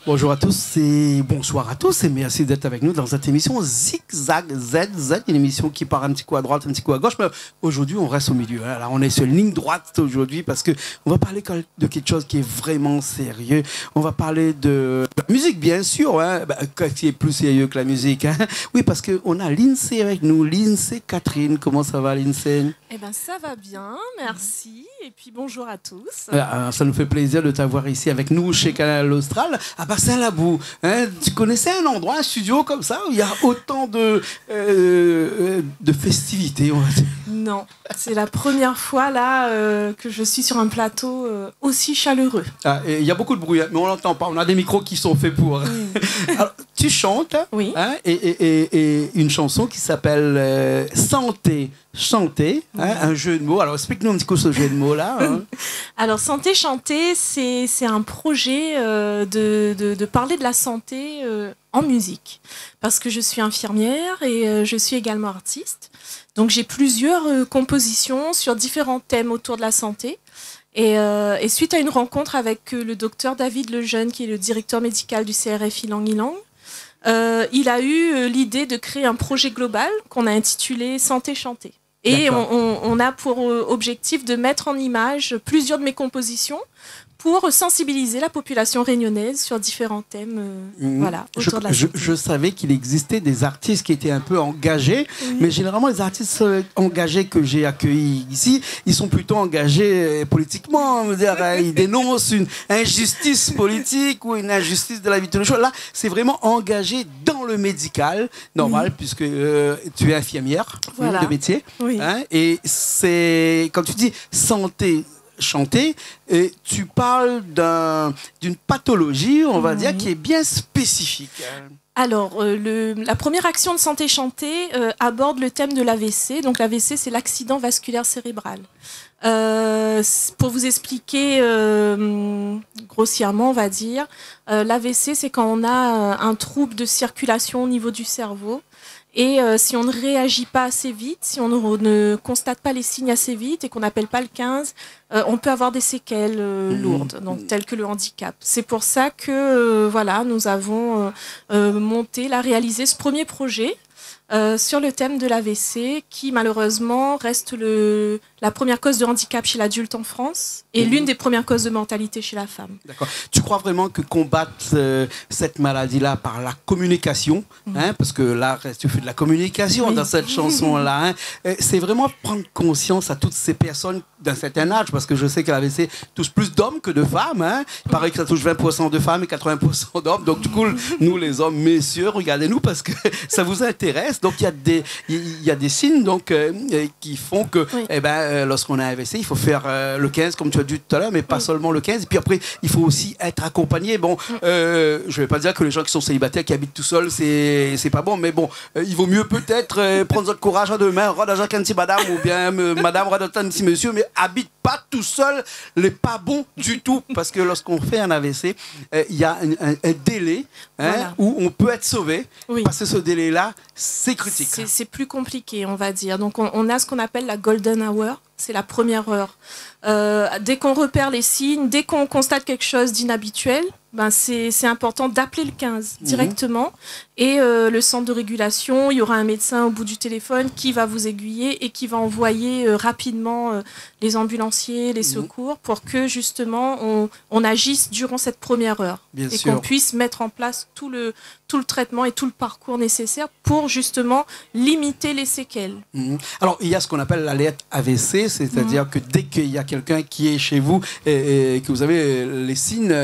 Bonjour à tous et bonsoir à tous et merci d'être avec nous dans cette émission Zigzag ZZ, une émission qui part un petit coup à droite, un petit coup à gauche, mais aujourd'hui on reste au milieu. Hein. Alors on est sur une ligne droite aujourd'hui parce que on va parler de quelque chose qui est vraiment sérieux. On va parler de la musique bien sûr, hein, qui est plus sérieux que la musique. Hein. Oui, parce qu'on a Lindsay avec nous, Lindsay Catherine. Comment ça va Lindsay? Eh ben ça va bien, merci. Et puis bonjour à tous. Ça nous fait plaisir de t'avoir ici avec nous chez Canal Austral à Bassin-Labou. Hein, tu connaissais un endroit, un studio comme ça où il y a autant de festivités, on va dire? Non, c'est la première fois là que je suis sur un plateau aussi chaleureux. Il y a beaucoup de bruit, mais on l'entend pas. On a des micros qui sont faits pour. Alors, tu chantes, oui. Hein, et une chanson qui s'appelle Santé. Chanter, hein, un jeu de mots. Alors, explique-nous un petit peu ce jeu de mots-là. Hein. Alors, Santé Chanter, c'est un projet de parler de la santé en musique. Parce que je suis infirmière et je suis également artiste. Donc, j'ai plusieurs compositions sur différents thèmes autour de la santé. Et suite à une rencontre avec le docteur David Lejeune, qui est le directeur médical du CRF Ilang-Ilang, il a eu l'idée de créer un projet global qu'on a intitulé Santé Chanter. Et on a pour objectif de mettre en image plusieurs de mes compositions pour sensibiliser la population réunionnaise sur différents thèmes voilà, autour de la santé. Je savais qu'il existait des artistes qui étaient un peu engagés, mais généralement les artistes engagés que j'ai accueillis ici, ils sont plutôt engagés politiquement. Ils dénoncent une injustice politique ou une injustice de la vie de tous les jours. Là, c'est vraiment engagé dans le médical, normal, puisque tu es infirmière de métier. Oui. Hein, et c'est, quand tu dis santé, chanter, et tu parles d'une pathologie, on va dire, qui est bien spécifique. Alors, la première action de Santé Chanter aborde le thème de l'AVC. Donc l'AVC, c'est l'accident vasculaire cérébral. Pour vous expliquer grossièrement, on va dire, l'AVC, c'est quand on a un trouble de circulation au niveau du cerveau. Et si on ne réagit pas assez vite, si on ne constate pas les signes assez vite et qu'on n'appelle pas le 15, on peut avoir des séquelles lourdes, donc telles que le handicap. C'est pour ça que voilà, nous avons réalisé ce premier projet sur le thème de l'AVC, qui malheureusement reste la première cause de handicap chez l'adulte en France et l'une des premières causes de mortalité chez la femme. D'accord. Tu crois vraiment que combattre cette maladie-là par la communication, hein, parce que là, tu fais de la communication dans cette chanson-là, hein, c'est vraiment prendre conscience à toutes ces personnes d'un certain âge, parce que je sais que l'AVC touche plus d'hommes que de femmes. Hein. Il paraît que ça touche 20% de femmes et 80% d'hommes. Donc du coup, nous les hommes, messieurs, regardez-nous parce que ça vous intéresse. Donc il y a des signes donc, qui font que lorsqu'on a un AVC, il faut faire le 15 comme tu as dit tout à l'heure, mais pas seulement le 15. Et puis après, il faut aussi être accompagné. Bon, je ne vais pas dire que les gens qui sont célibataires, qui habitent tout seuls, c'est pas bon, mais bon, il vaut mieux peut-être prendre votre courage à deux mains, rendre un petit madame ou bien madame, rendre un petit monsieur, mais habite pas tout seul, n'est pas bon du tout, parce que lorsqu'on fait un AVC, il y a un délai où on peut être sauvé, parce que ce délai-là, c'est critique. C'est plus compliqué, on va dire. Donc on a ce qu'on appelle la golden hour, c'est la première heure. Dès qu'on repère les signes, dès qu'on constate quelque chose d'inhabituel, c'est important d'appeler le 15 directement. Et le centre de régulation, il y aura un médecin au bout du téléphone qui va vous aiguiller et qui va envoyer rapidement les ambulanciers, les secours, pour que justement on agisse durant cette première heure. Bien et sûr. qu'on puisse mettre en place tout le traitement et tout le parcours nécessaire pour justement limiter les séquelles. Alors, il y a ce qu'on appelle l'alerte AVC, c'est-à-dire que dès qu'il y a quelqu'un qui est chez vous et que vous avez les signes,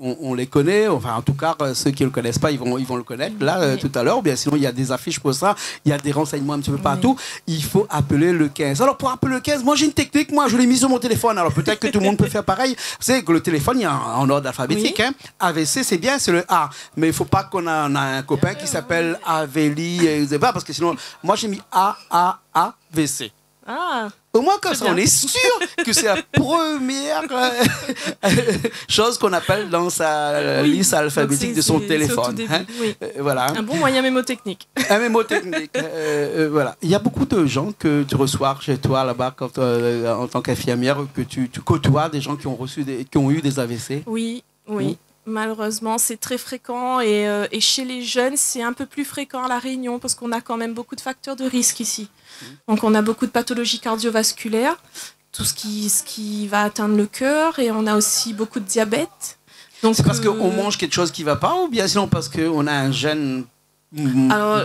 on les connaît. Enfin, en tout cas, ceux qui ne le connaissent pas, ils vont le connaître là tout à l'heure. Ou bien sinon, il y a des affiches pour ça, il y a des renseignements un petit peu partout. Il faut appeler le 15. Alors, pour appeler le 15, moi, j'ai une technique. Moi, je l'ai mis sur mon téléphone. Alors, peut-être que tout le monde peut faire pareil. Vous savez que le téléphone, il y a en ordre alphabétique. Hein. AVC, c'est bien, c'est le A. Mais il ne faut pas qu'on a un copain qui s'appelle Avélie, parce que sinon, moi, j'ai mis AAAVC. Ah, au moins, comme ça, on est sûr que c'est la première chose qu'on appelle dans sa liste alphabétique de son téléphone. Hein. Voilà. Un bon moyen mémotechnique. Un mémotechnique. Voilà. Il y a beaucoup de gens que tu reçois chez toi là-bas en tant qu'infirmière, que tu côtoies des gens qui ont eu des AVC. Oui, oui. Malheureusement, c'est très fréquent et chez les jeunes, c'est un peu plus fréquent à La Réunion parce qu'on a quand même beaucoup de facteurs de risque ici. Donc, on a beaucoup de pathologies cardiovasculaires, tout ce qui va atteindre le cœur, et on a aussi beaucoup de diabète. C'est parce qu'on mange quelque chose qui ne va pas, ou bien sinon parce qu'on a un gène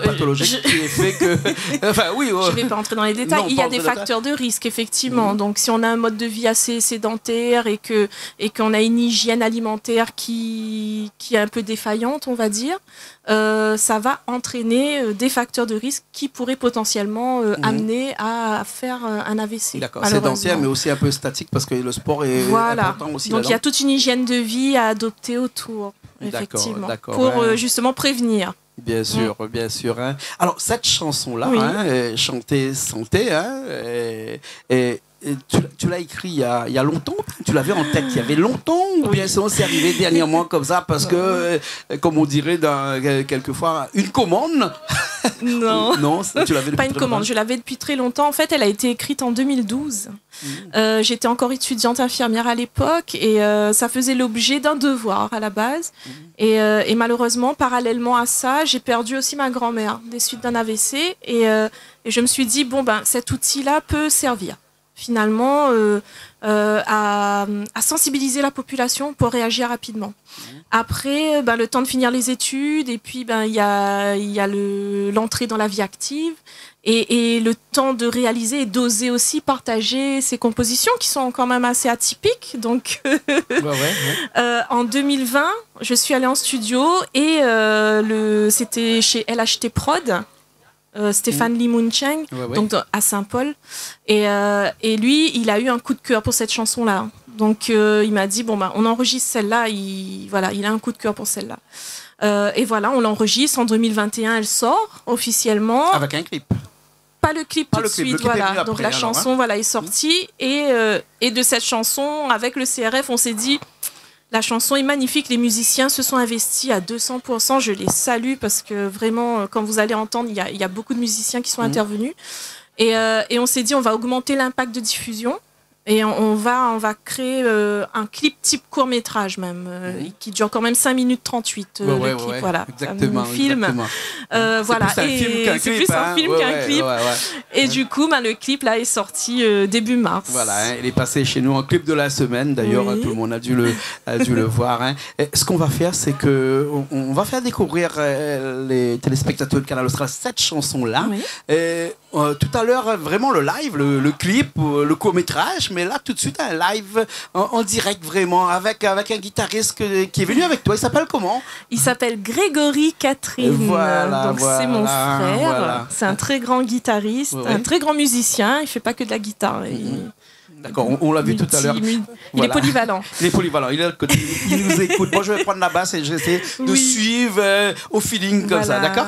pathologique qui est fait que... Enfin, oui, je ne vais pas entrer dans les détails. Il y a des facteurs de risque, effectivement. Donc, si on a un mode de vie assez sédentaire et qu'on a une hygiène alimentaire qui est un peu défaillante, on va dire, ça va entraîner des facteurs de risque qui pourraient potentiellement amener à faire un AVC. D'accord, sédentaire, mais aussi un peu statique parce que le sport est important aussi. Donc, il y a toute une hygiène de vie à adopter autour, effectivement, pour justement prévenir. Bien sûr, bien sûr. Hein. Alors, cette chanson-là, Chanter Santé, tu l'as écrit il y a longtemps? Tu l'avais en tête il y avait longtemps? Ou bien c'est arrivé dernièrement comme ça parce que, comme on dirait quelquefois, une commande? Non, non, tu l'avais pas une commande. Je l'avais depuis très longtemps. En fait, elle a été écrite en 2012. J'étais encore étudiante infirmière à l'époque et ça faisait l'objet d'un devoir à la base. Et malheureusement, parallèlement à ça, j'ai perdu aussi ma grand-mère des suites d'un AVC. Et je me suis dit, bon, ben, cet outil-là peut servir finalement à sensibiliser la population pour réagir rapidement. Après, le temps de finir les études, et puis il y a l'entrée dans la vie active, et le temps de réaliser et d'oser aussi partager ces compositions qui sont quand même assez atypiques. Donc, en 2020, je suis allée en studio et c'était chez LHT Prod. Stéphane Lee Moon Cheng, donc à Saint-Paul, et lui, il a eu un coup de cœur pour cette chanson-là. Donc il m'a dit on enregistre celle-là. Il a un coup de cœur pour celle-là. Et voilà, on l'enregistre en 2021. Elle sort officiellement. Avec un clip. Pas le clip tout de suite, voilà. Donc la chanson, est sortie, et de cette chanson, avec le CRF, on s'est dit. La chanson est magnifique, les musiciens se sont investis à 200%, je les salue parce que vraiment, quand vous allez entendre, il y a beaucoup de musiciens qui sont intervenus. Et on s'est dit, on va augmenter l'impact de diffusion et on va créer un clip type court-métrage même, qui dure quand même 5 minutes 38, le clip, voilà. Exactement. Un film. Voilà. C'est plus un film qu'un clip. Et du coup, le clip là est sorti début mars. Voilà, il est passé chez nous en clip de la semaine. D'ailleurs, tout le monde a dû le voir. Hein. Ce qu'on va faire, c'est que on va faire découvrir les téléspectateurs de Canal Austral cette chanson-là. Tout à l'heure, vraiment le live, le clip, le court-métrage, mais là, tout de suite, un live en direct, vraiment, avec un guitariste qui est venu avec toi. Il s'appelle comment? Il s'appelle Grégory Catherine. Donc, c'est mon frère. Voilà. C'est un très grand guitariste, un très grand musicien. Il ne fait pas que de la guitare. D'accord, on l'a vu tout à l'heure. Il est polyvalent. Il est polyvalent, il est à côté. Il nous écoute. Moi, je vais prendre la basse et j'essaie de suivre au feeling comme ça, d'accord?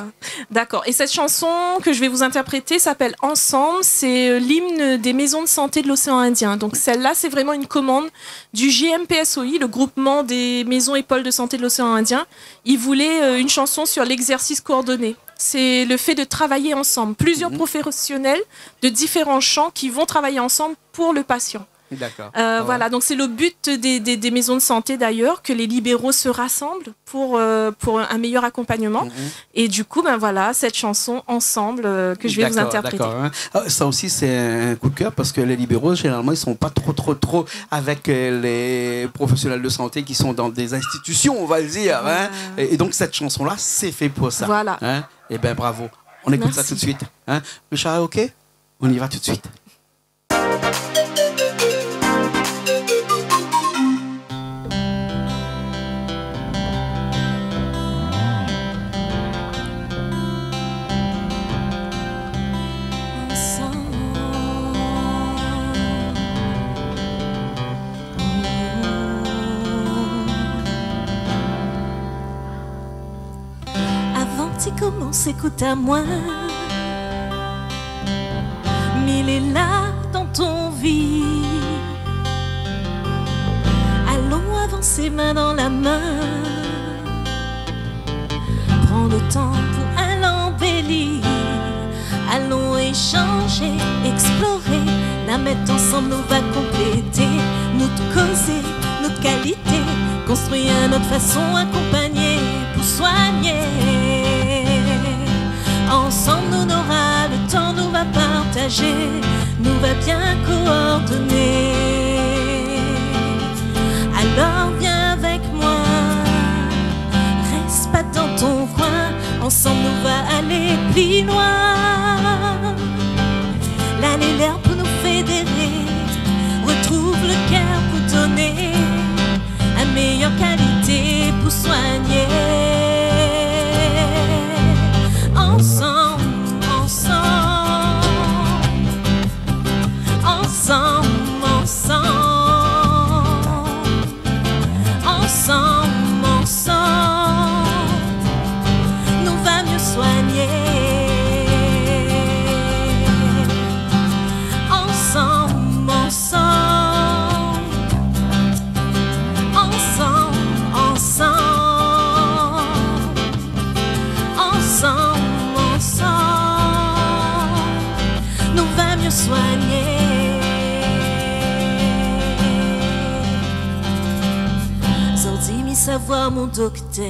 D'accord. Et cette chanson que je vais vous interpréter s'appelle Ensemble. C'est l'hymne des maisons de santé de l'océan Indien. Donc celle-là, c'est vraiment une commande du GMPSOI, le groupement des maisons et pôles de santé de l'océan Indien. Ils voulaient une chanson sur l'exercice coordonné. C'est le fait de travailler ensemble. Plusieurs professionnels de différents champs qui vont travailler ensemble pour le patient. D'accord. Voilà, donc c'est le but des maisons de santé d'ailleurs, que les libéraux se rassemblent pour un meilleur accompagnement. Et du coup, cette chanson Ensemble que je vais vous interpréter. D'accord. Ça aussi, c'est un coup de cœur parce que les libéraux, généralement, ils ne sont pas trop avec les professionnels de santé qui sont dans des institutions, on va le dire. Hein. Et donc, cette chanson-là, c'est fait pour ça. Voilà. Hein. Eh bien, bravo. On écoute ça tout de suite. Hein. Richard est OK? On y va tout de suite. Commence, écoute à moi. Mille est là dans ton vie. Allons avancer main dans la main. Prends le temps pour un l'embellir. Allons échanger, explorer. La mettre ensemble nous va compléter notre causer, notre qualité. construit à notre façon, accompagné pour soigner. Ensemble nous n'aura le temps, nous va partager, nous va bien coordonner. Alors viens avec moi, reste pas dans ton coin, ensemble nous va aller plus loin. L'air et l'air pour nous fédérer, retrouve le cœur pour donner, à meilleure qualité pour soigner. Ensemble, ensemble, ensemble, ensemble, ensemble, ensemble, nous va mieux soigner. Ensemble, ensemble, ensemble, ensemble, ensemble, ensemble, nous va mieux soigner. Zordi mi savoir mon docteur,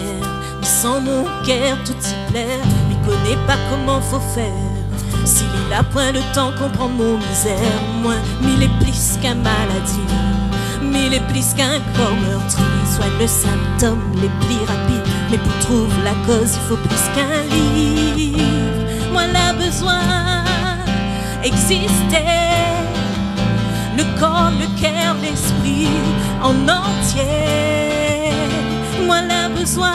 mi sans mon cœur tout y plaire, mi connaît pas comment faut faire. S'il a point le temps comprendre mon misère, moi, mille est plus qu'un maladie, mille est plus qu'un corps meurtri. Soigne le symptôme les plus rapides, mais pour trouver la cause, il faut plus qu'un livre. Moi, là, besoin exister, le corps, le cœur, l'esprit en entier. Moi, là, besoin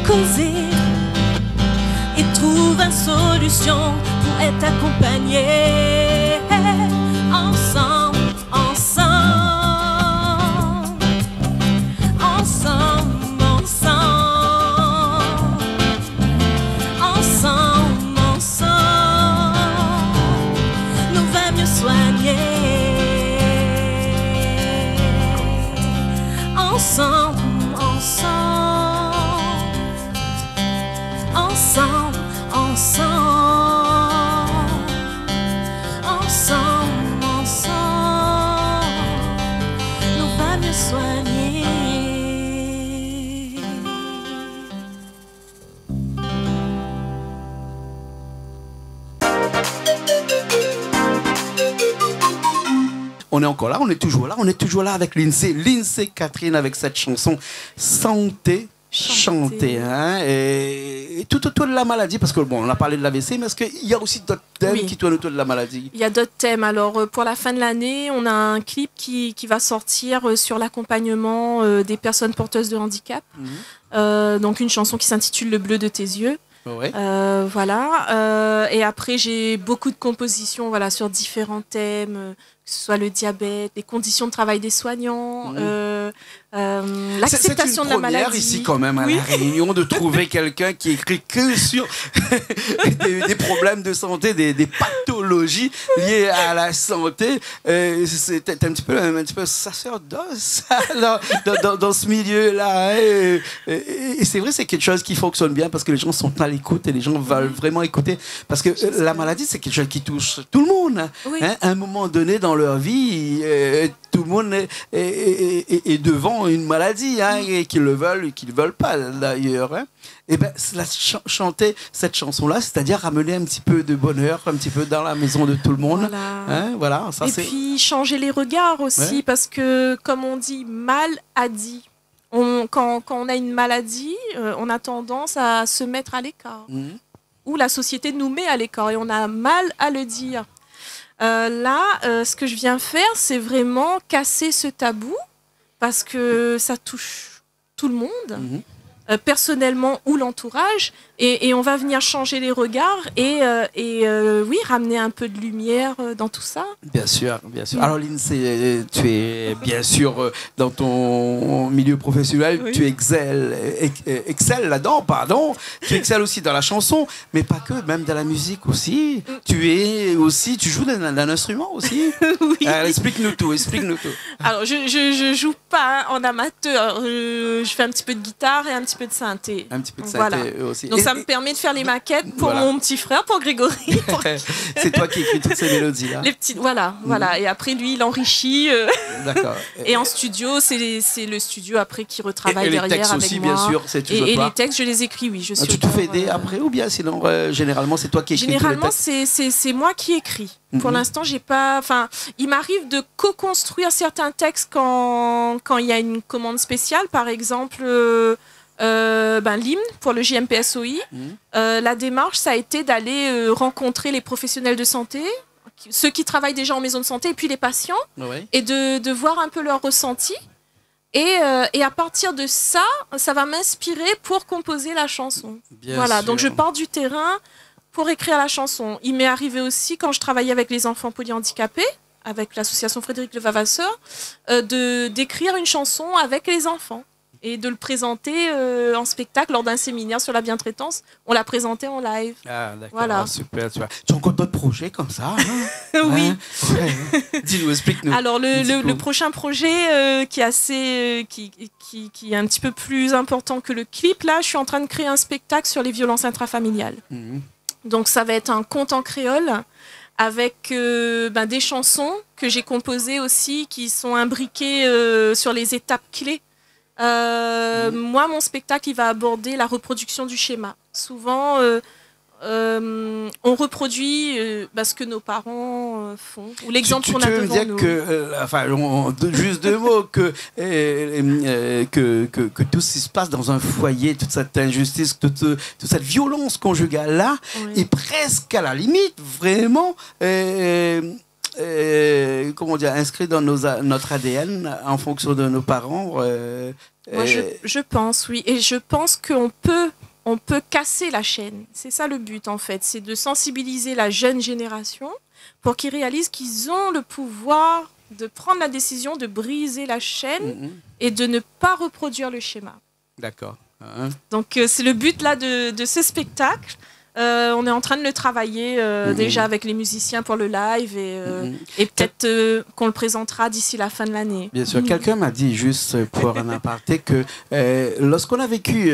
causer et trouve une solution pour être accompagné. Ensemble, ensemble, ensemble, ensemble, ensemble, ensemble, nous va mieux soigner. Ensemble, ensemble, ensemble, ensemble, ensemble, ensemble, nous va mieux soigner. On est encore là, on est toujours là, on est toujours là avec Lindsay Catherine avec cette chanson Santé. Chanter, hein, et tout autour de la maladie, parce que bon, on a parlé de l'AVC, mais est-ce qu'il y a aussi d'autres thèmes qui tournent autour de la maladie? Il y a d'autres thèmes. Alors, pour la fin de l'année, on a un clip qui va sortir sur l'accompagnement des personnes porteuses de handicap. Donc, une chanson qui s'intitule Le bleu de tes yeux. Ouais. Voilà. Et après, j'ai beaucoup de compositions, voilà, sur différents thèmes, que ce soit le diabète, les conditions de travail des soignants, l'acceptation de la maladie. C'est une première ici quand même à La Réunion de trouver quelqu'un qui écrit que sur des problèmes de santé, des pathologies liées à la santé. C'est un petit peu sacerdoce dans ce milieu-là. Hein. Et c'est vrai, c'est quelque chose qui fonctionne bien parce que les gens sont à l'écoute et les gens veulent vraiment écouter. Parce que la maladie, c'est quelque chose qui touche tout le monde. Oui. Hein. À un moment donné dans leur vie, tout le monde est devant une maladie, hein, et qu'ils le veulent ou qu'ils ne veulent pas d'ailleurs. Hein. Et ben, chanter cette chanson-là, c'est-à-dire ramener un petit peu de bonheur, un petit peu dans la maison de tout le monde. Voilà. Hein, voilà, ça, et puis changer les regards aussi, parce que comme on dit, mal a dit. Quand on a une maladie, on a tendance à se mettre à l'écart. Ou la société nous met à l'écart et on a mal à le dire. Ce que je viens faire, c'est vraiment casser ce tabou parce que ça touche tout le monde, personnellement ou l'entourage, et on va venir changer les regards et oui, ramener un peu de lumière dans tout ça. Bien sûr, bien sûr. Alors Lindsay, tu es bien sûr dans ton milieu professionnel, tu excelles là-dedans, pardon. Tu excelles aussi dans la chanson, mais pas que, même dans la musique aussi. Tu joues d'un instrument aussi. Oui. Alors, explique-nous tout. Alors je joue pas en amateur, je fais un petit peu de guitare et un petit petit peu de synthé. Un petit peu de synthé aussi. Donc ça me permet de faire les maquettes pour mon petit frère, pour Grégory. C'est toi qui écris toutes ces mélodies-là. Les petites, voilà. Et après, lui, il enrichit. D'accord. Et en studio, c'est le studio après qui retravaille derrière avec moi. Et les textes aussi, bien sûr, c'est toujours toi. Et les textes, je les écris, oui. Tu te fais aider après ou bien sinon, généralement, c'est toi qui écris? Généralement, c'est moi qui écris. Pour l'instant, j'ai pas. Enfin, il m'arrive de co-construire certains textes quand il y a une commande spéciale, par exemple. L'hymne pour le JMPSOI. La démarche, ça a été d'aller rencontrer les professionnels de santé, ceux qui travaillent déjà en maison de santé, et puis les patients, et de voir un peu leur ressenti. Et à partir de ça, ça va m'inspirer pour composer la chanson. Bien sûr. Donc je pars du terrain pour écrire la chanson. Il m'est arrivé aussi, quand je travaillais avec les enfants polyhandicapés, avec l'association Frédéric Levavasseur, d'écrire une chanson avec les enfants et de le présenter en spectacle lors d'un séminaire sur la bientraitance. On l'a présenté en live. Ah, d'accord. Voilà. Super. Tu as encore d'autres projets comme ça, hein? Oui. Dis-nous, explique-nous. Alors, le prochain projet qui est un petit peu plus important que le clip, là, je suis en train de créer un spectacle sur les violences intrafamiliales. Donc, ça va être un conte en créole avec des chansons que j'ai composées aussi, qui sont imbriquées sur les étapes clés. Moi, mon spectacle, il va aborder la reproduction du schéma. Souvent, on reproduit ce que nos parents font, ou l'exemple qu'on a devant nous. Juste deux mots, que tout ce qui se passe dans un foyer, toute cette injustice, toute cette violence conjugale-là, est presque à la limite, vraiment... inscrit dans notre ADN en fonction de nos parents. Moi, je pense, oui. Et je pense qu'on peut casser la chaîne. C'est ça le but, en fait. C'est de sensibiliser la jeune génération pour qu'ils réalisent qu'ils ont le pouvoir de prendre la décision de briser la chaîne et de ne pas reproduire le schéma. D'accord. Donc, c'est le but là de ce spectacle. On est en train de le travailler déjà avec les musiciens pour le live et peut-être qu'on le présentera d'ici la fin de l'année. Bien sûr. Quelqu'un m'a dit, juste pour un aparté, que lorsqu'on a vécu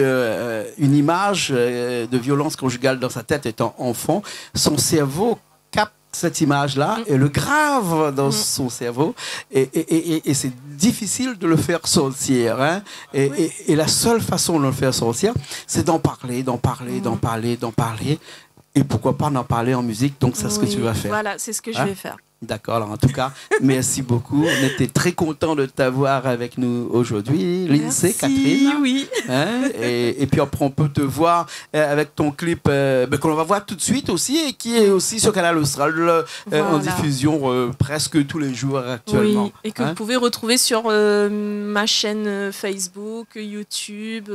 une image de violence conjugale dans sa tête étant enfant, son cerveau capte cette image-là et le grave dans son cerveau et c'est difficile de le faire sortir, hein? Et la seule façon de le faire sortir, c'est d'en parler et pourquoi pas d'en parler en musique. Donc c'est ce que tu vas faire. Voilà, c'est ce que je vais faire. D'accord, alors en tout cas, merci beaucoup. On était très contents de t'avoir avec nous aujourd'hui, Lindsay, Catherine. Oui. Hein, et puis après, on peut te voir avec ton clip qu'on va voir tout de suite aussi et qui est aussi sur Canal Austral en diffusion presque tous les jours actuellement. Oui, et que vous pouvez retrouver sur ma chaîne Facebook, YouTube,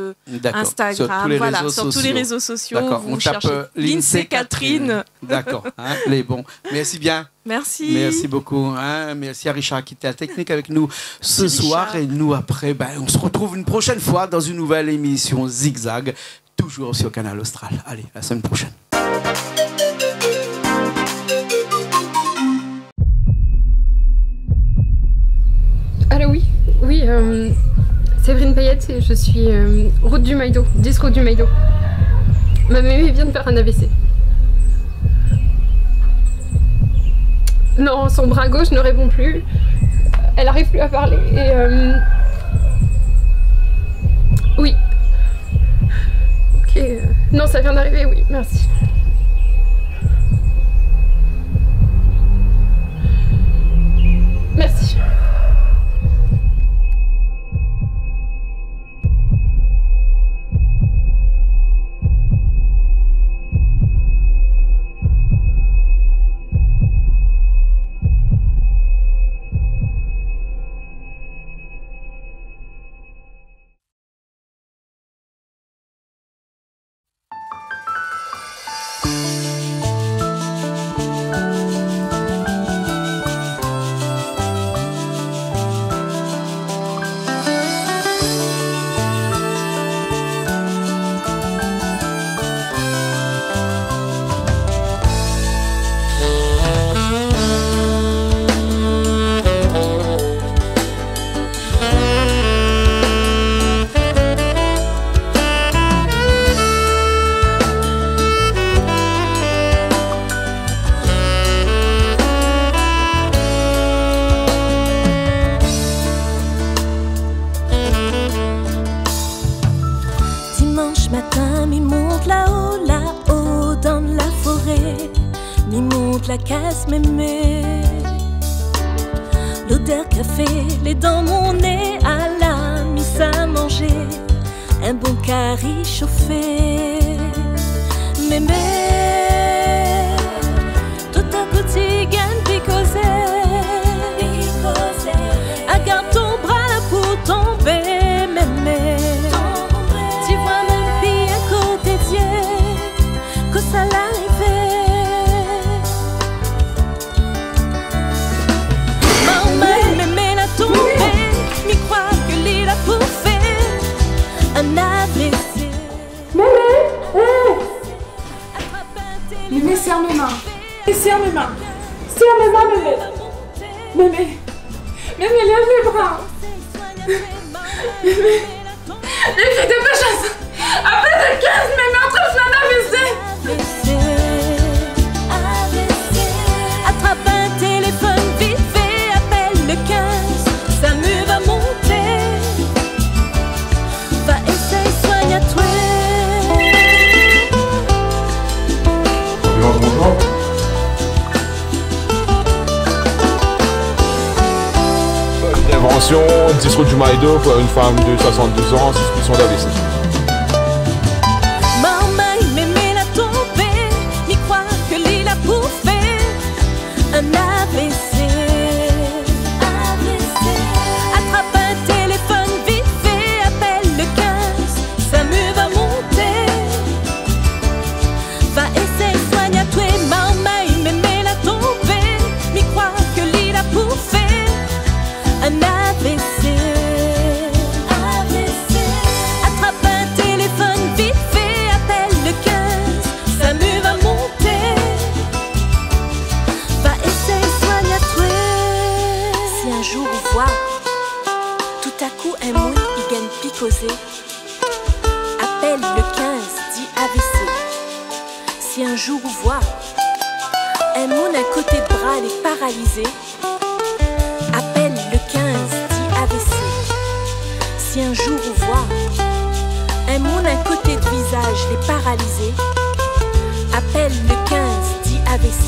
Instagram, sur tous les réseaux sociaux. D'accord, on tape Lindsay, Catherine. D'accord, hein, les bons. Merci bien. Merci. Merci beaucoup. Hein. Merci à Richard qui était à la technique avec nous ce soir. Et nous, après, on se retrouve une prochaine fois dans une nouvelle émission Zigzag, toujours sur Canal Austral. Allez, à la semaine prochaine. Allô, oui, Séverine Payette, je suis route du Maïdo, 10 route du Maïdo. Ma mémé vient de faire un AVC. Non, son bras gauche ne répond plus. Elle n'arrive plus à parler. Et oui. Ok. Non, ça vient d'arriver, oui, merci. Merci. Dimanche matin, m'y monte là-haut, là-haut dans la forêt. M'y monte la casse mémé. L'odeur café, les dents mon nez, à la mise à manger. Un bon curry chauffé. Mémé, tout à côté, gagne picosé. Agarde ton bras là pour tomber, mémé. Tu vois même puis à côté Dieu, que ça l'arrivait. Maman, mémé l'a tombé, m'y croit que l'île a pour faire un AVC. Mémé, Mémé, serre mes mains. Serre mes mains. Serre mes mains, mémé. Mémé. Mémé, lève les bras. Mémé. Mémé, dépêche. Appelle le 15, mémé, entre plein d'AVC. Attrape un téléphone vite fait, appelle le 15. Samu va monter. Va essayer, soigne-toi. Bonjour. Intervention, 10 route du Maïdo pour une femme de 72 ans, suspicion d'AVC. Maman, mémé l'a tombé, m'y croit que l'île a pour faire un AVC. Attrape un téléphone vite fait, appelle le 15. Samu va monter. Va essayer, soigne-toi. Maman, mémé l'a tombé, m'y croit que l'île a pour faire un AVC. Attrape un téléphone vite fait, appelle le 15. Samu va monter. Va essayer, soigne-toi. Si un jour on voit tout à coup un mouille, il gagne picosé. Appelle le 15, dit AVC. Si un jour on voit un monde à côté de bras, il est paralysé. Appelle le 15, dit AVC. Si un jour on voit un monde à côté de visage, les paralysé. Appelle le 15, dit AVC.